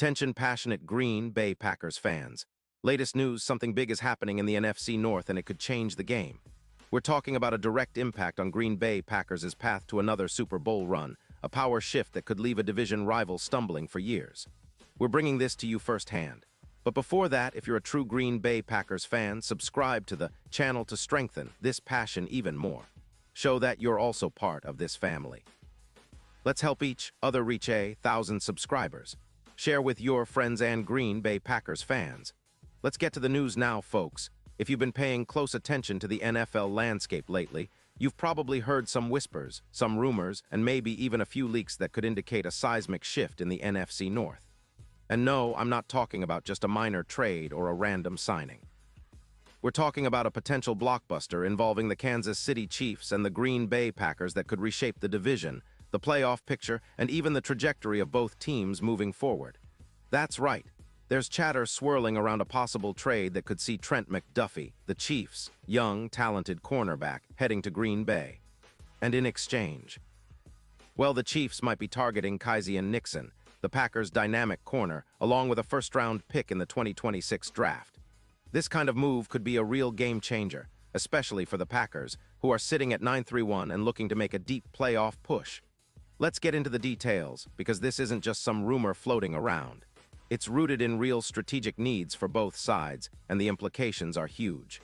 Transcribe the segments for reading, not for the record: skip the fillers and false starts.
Attention passionate Green Bay Packers fans. Latest news, something big is happening in the NFC North and it could change the game. We're talking about a direct impact on Green Bay Packers' path to another Super Bowl run, a power shift that could leave a division rival stumbling for years. We're bringing this to you firsthand. But before that, if you're a true Green Bay Packers fan, subscribe to the channel to strengthen this passion even more. Show that you're also part of this family. Let's help each other reach 1,000 subscribers. Share with your friends and Green Bay Packers fans. Let's get to the news now, folks. If you've been paying close attention to the NFL landscape lately, you've probably heard some whispers, some rumors, and maybe even a few leaks that could indicate a seismic shift in the NFC North. And no, I'm not talking about just a minor trade or a random signing. We're talking about a potential blockbuster involving the Kansas City Chiefs and the Green Bay Packers that could reshape the division, the playoff picture, and even the trajectory of both teams moving forward. That's right. There's chatter swirling around a possible trade that could see Trent McDuffie, the Chiefs' young, talented cornerback, heading to Green Bay. And in exchange, well, the Chiefs might be targeting Keisean Nixon, the Packers' dynamic corner, along with a first-round pick in the 2026 draft. This kind of move could be a real game changer, especially for the Packers, who are sitting at 9-3-1 and looking to make a deep playoff push. Let's get into the details, because this isn't just some rumor floating around. It's rooted in real strategic needs for both sides, and the implications are huge.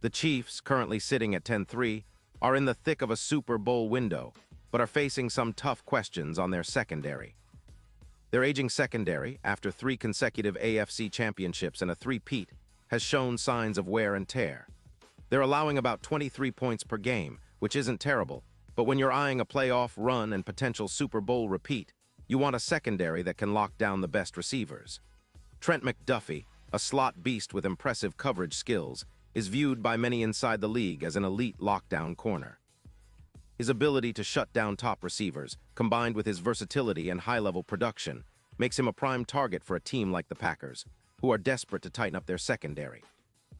The Chiefs, currently sitting at 10-3, are in the thick of a Super Bowl window, but are facing some tough questions on their secondary. Their aging secondary, after 3 consecutive AFC championships and a three-peat, has shown signs of wear and tear. They're allowing about 23 points per game, which isn't terrible, but when you're eyeing a playoff run and potential Super Bowl repeat, you want a secondary that can lock down the best receivers. Trent McDuffie, a slot beast with impressive coverage skills, is viewed by many inside the league as an elite lockdown corner. His ability to shut down top receivers, combined with his versatility and high-level production, makes him a prime target for a team like the Packers, who are desperate to tighten up their secondary.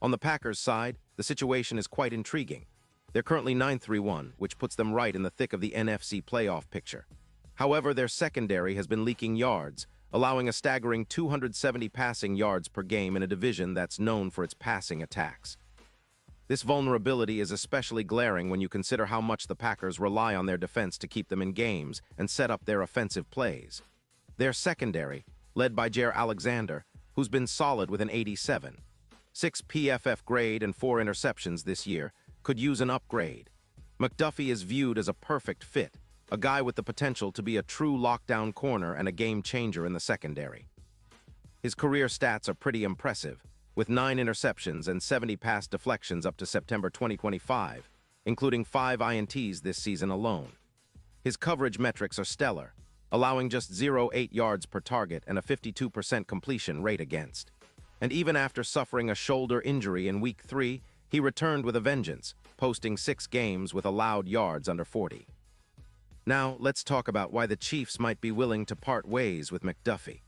On the Packers' side, the situation is quite intriguing. They're currently 9-3-1, which puts them right in the thick of the NFC playoff picture. However, their secondary has been leaking yards, allowing a staggering 270 passing yards per game in a division that's known for its passing attacks. This vulnerability is especially glaring when you consider how much the Packers rely on their defense to keep them in games and set up their offensive plays. Their secondary, led by Jaire Alexander, who's been solid with an 87, 6 PFF grade and 4 interceptions this year, could use an upgrade. McDuffie is viewed as a perfect fit, a guy with the potential to be a true lockdown corner and a game changer in the secondary. His career stats are pretty impressive, with 9 interceptions and 70 pass deflections up to September 2025, including 5 INTs this season alone. His coverage metrics are stellar, allowing just 0.8 yards per target and a 52% completion rate against. And even after suffering a shoulder injury in Week 3, he returned with a vengeance, posting 6 games with allowed yards under 40. Now, let's talk about why the Chiefs might be willing to part ways with McDuffie.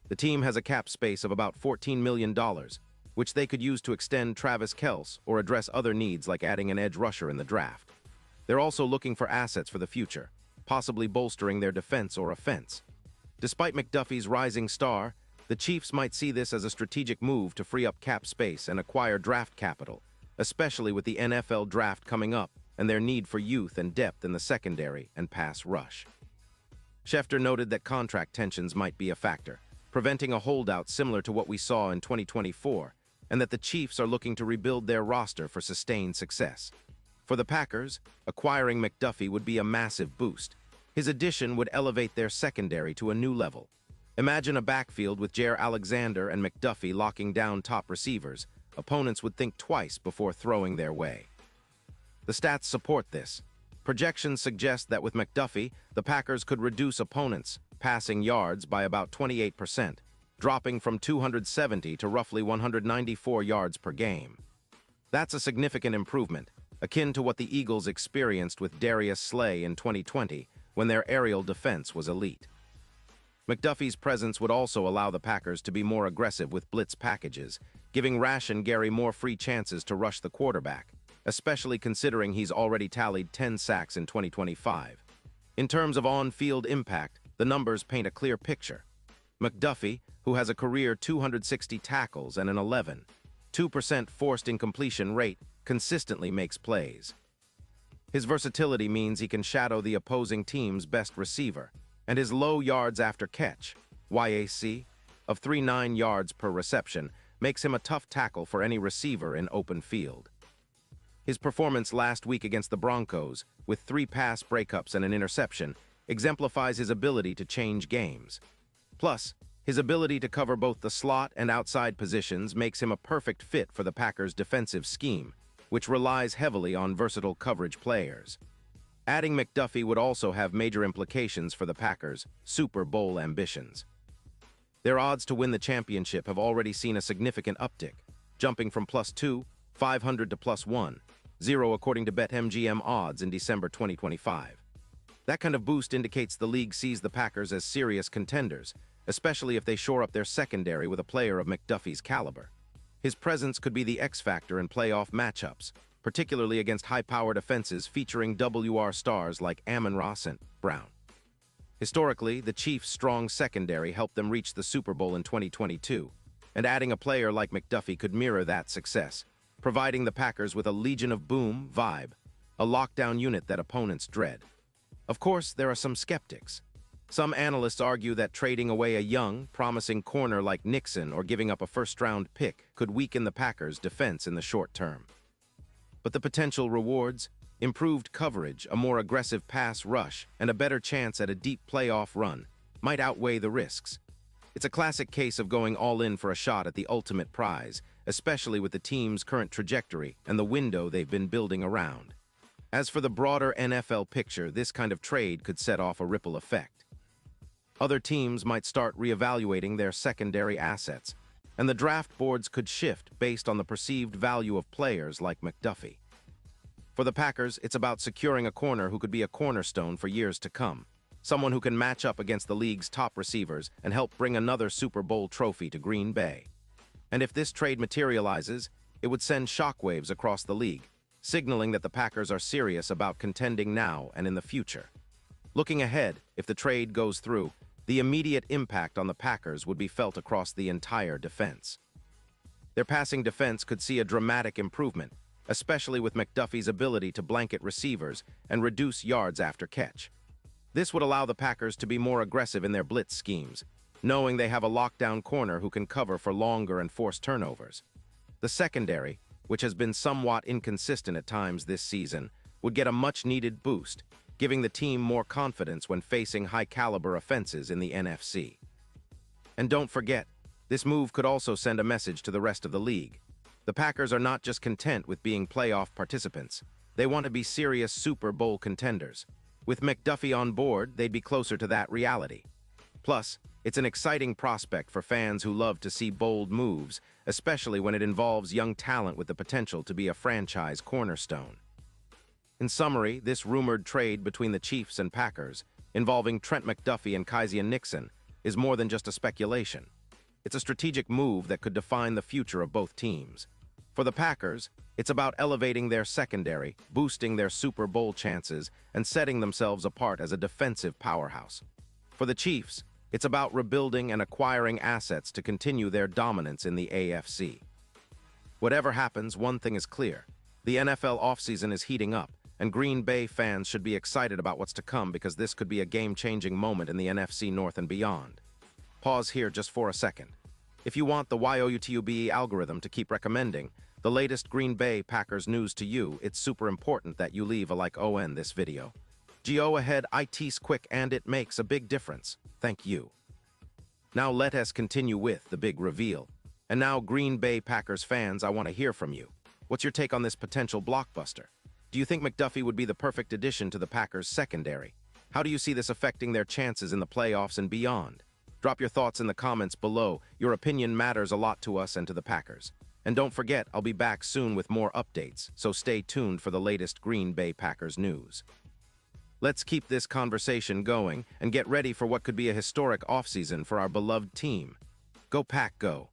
The team has a cap space of about $14 million, which they could use to extend Travis Kelce or address other needs like adding an edge rusher in the draft. They're also looking for assets for the future, possibly bolstering their defense or offense. Despite McDuffie's rising star, the Chiefs might see this as a strategic move to free up cap space and acquire draft capital, especially with the NFL draft coming up and their need for youth and depth in the secondary and pass rush. Schefter noted that contract tensions might be a factor, preventing a holdout similar to what we saw in 2024, and that the Chiefs are looking to rebuild their roster for sustained success. For the Packers, acquiring McDuffie would be a massive boost. His addition would elevate their secondary to a new level. Imagine a backfield with Jaire Alexander and McDuffie locking down top receivers. Opponents would think twice before throwing their way. The stats support this. Projections suggest that with McDuffie, the Packers could reduce opponents' passing yards by about 28%, dropping from 270 to roughly 194 yards per game. That's a significant improvement, akin to what the Eagles experienced with Darius Slay in 2020, when their aerial defense was elite. McDuffie's presence would also allow the Packers to be more aggressive with blitz packages, giving Rashan Gary more free chances to rush the quarterback, especially considering he's already tallied 10 sacks in 2025. In terms of on-field impact, the numbers paint a clear picture. McDuffie, who has a career 260 tackles and an 11.2% forced incompletion rate, consistently makes plays. His versatility means he can shadow the opposing team's best receiver, and his low yards after catch, YAC, of 3.9 yards per reception, makes him a tough tackle for any receiver in open field. His performance last week against the Broncos, with 3 pass breakups and an interception, exemplifies his ability to change games. Plus, his ability to cover both the slot and outside positions makes him a perfect fit for the Packers' defensive scheme, which relies heavily on versatile coverage players. Adding McDuffie would also have major implications for the Packers' Super Bowl ambitions. Their odds to win the championship have already seen a significant uptick, jumping from +2,500 to +1,0 according to BetMGM odds in December 2025. That kind of boost indicates the league sees the Packers as serious contenders, especially if they shore up their secondary with a player of McDuffie's caliber. His presence could be the X factor in playoff matchups, particularly against high-powered offenses featuring WR stars like Amon-Ra St. Brown. Historically, the Chiefs' strong secondary helped them reach the Super Bowl in 2022, and adding a player like McDuffie could mirror that success, providing the Packers with a Legion of Boom vibe, a lockdown unit that opponents dread. Of course, there are some skeptics. Some analysts argue that trading away a young, promising corner like Nixon or giving up a first-round pick could weaken the Packers' defense in the short term. But the potential rewards, improved coverage, a more aggressive pass rush, and a better chance at a deep playoff run, might outweigh the risks. It's a classic case of going all in for a shot at the ultimate prize, especially with the team's current trajectory and the window they've been building around. As for the broader NFL picture, this kind of trade could set off a ripple effect. Other teams might start reevaluating their secondary assets, and the draft boards could shift based on the perceived value of players like McDuffie. For the Packers, it's about securing a corner who could be a cornerstone for years to come, someone who can match up against the league's top receivers and help bring another Super Bowl trophy to Green Bay. And if this trade materializes, it would send shockwaves across the league, signaling that the Packers are serious about contending now and in the future. Looking ahead, if the trade goes through, the immediate impact on the Packers would be felt across the entire defense. Their passing defense could see a dramatic improvement, especially with McDuffie's ability to blanket receivers and reduce yards after catch. This would allow the Packers to be more aggressive in their blitz schemes, knowing they have a lockdown corner who can cover for longer and force turnovers. The secondary, which has been somewhat inconsistent at times this season, would get a much-needed boost, giving the team more confidence when facing high-caliber offenses in the NFC. And don't forget, this move could also send a message to the rest of the league. The Packers are not just content with being playoff participants. They want to be serious Super Bowl contenders. With McDuffie on board, they'd be closer to that reality. Plus, it's an exciting prospect for fans who love to see bold moves, especially when it involves young talent with the potential to be a franchise cornerstone. In summary, this rumored trade between the Chiefs and Packers, involving Trent McDuffie and Keisean Nixon, is more than just a speculation. It's a strategic move that could define the future of both teams. For the Packers, it's about elevating their secondary, boosting their Super Bowl chances, and setting themselves apart as a defensive powerhouse. For the Chiefs, it's about rebuilding and acquiring assets to continue their dominance in the AFC. Whatever happens, one thing is clear. The NFL offseason is heating up, and Green Bay fans should be excited about what's to come because this could be a game-changing moment in the NFC North and beyond. Pause here just for a second. If you want the YOUTUBE algorithm to keep recommending the latest Green Bay Packers news to you, it's super important that you leave a like on this video. Go ahead, it's quick and it makes a big difference. Thank you. Now let us continue with the big reveal. And now, Green Bay Packers fans, I want to hear from you. What's your take on this potential blockbuster? Do you think McDuffie would be the perfect addition to the Packers' secondary? How do you see this affecting their chances in the playoffs and beyond? Drop your thoughts in the comments below. Your opinion matters a lot to us and to the Packers. And don't forget, I'll be back soon with more updates, so stay tuned for the latest Green Bay Packers news. Let's keep this conversation going and get ready for what could be a historic offseason for our beloved team. Go Pack, go!